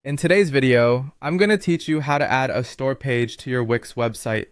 In today's video, I'm going to teach you how to add a store page to your Wix website.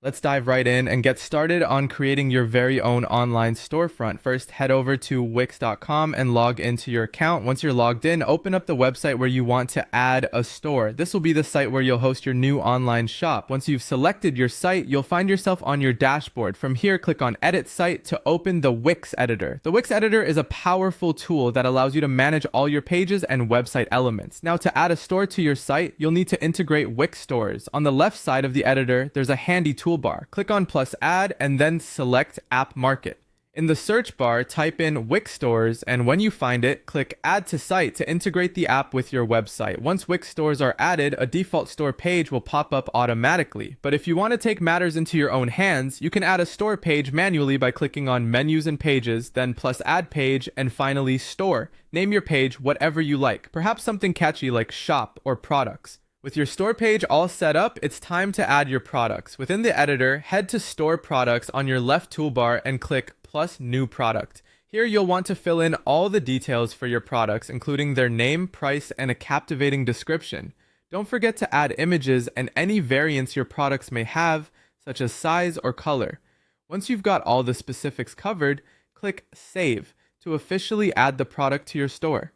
Let's dive right in and get started on creating your very own online storefront. First, head over to wix.com and log into your account. Once you're logged in, open up the website where you want to add a store. This will be the site where you'll host your new online shop. Once you've selected your site, you'll find yourself on your dashboard. From here, click on Edit Site to open the Wix Editor. The Wix Editor is a powerful tool that allows you to manage all your pages and website elements. Now, to add a store to your site, you'll need to integrate Wix stores. On the left side of the editor, there's a handy toolbar. Click on plus add and then select app market. In the search bar, type in Wix stores, and when you find it, click add to site to integrate the app with your website. Once Wix stores are added, a default store page will pop up automatically. But if you want to take matters into your own hands, you can add a store page manually by clicking on menus and pages, then plus add page, and finally store. Name your page whatever you like, perhaps something catchy like shop or products. With your store page all set up, it's time to add your products. Within the editor, head to Store Products on your left toolbar and click plus New Product. Here you'll want to fill in all the details for your products, including their name, price, and a captivating description. Don't forget to add images and any variants your products may have, such as size or color. Once you've got all the specifics covered, click Save to officially add the product to your store.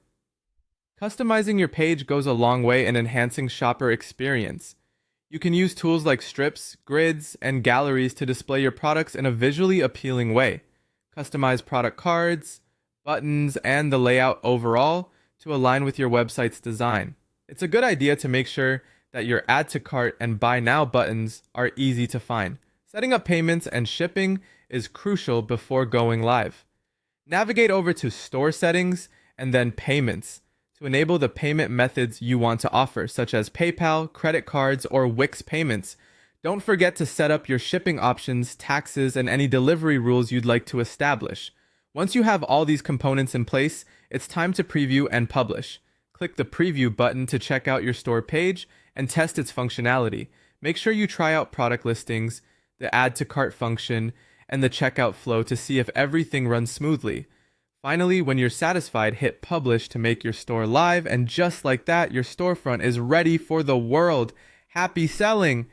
Customizing your page goes a long way in enhancing shopper experience. You can use tools like strips, grids, and galleries to display your products in a visually appealing way. Customize product cards, buttons, and the layout overall to align with your website's design. It's a good idea to make sure that your add to cart and buy now buttons are easy to find. Setting up payments and shipping is crucial before going live. Navigate over to store settings and then payments to enable the payment methods you want to offer, such as PayPal, credit cards, or Wix payments. Don't forget to set up your shipping options, taxes, and any delivery rules you'd like to establish. Once you have all these components in place, it's time to preview and publish. Click the preview button to check out your store page and test its functionality. Make sure you try out product listings, the add to cart function, and the checkout flow to see if everything runs smoothly. Finally, when you're satisfied, hit publish to make your store live, and just like that, your storefront is ready for the world. Happy selling!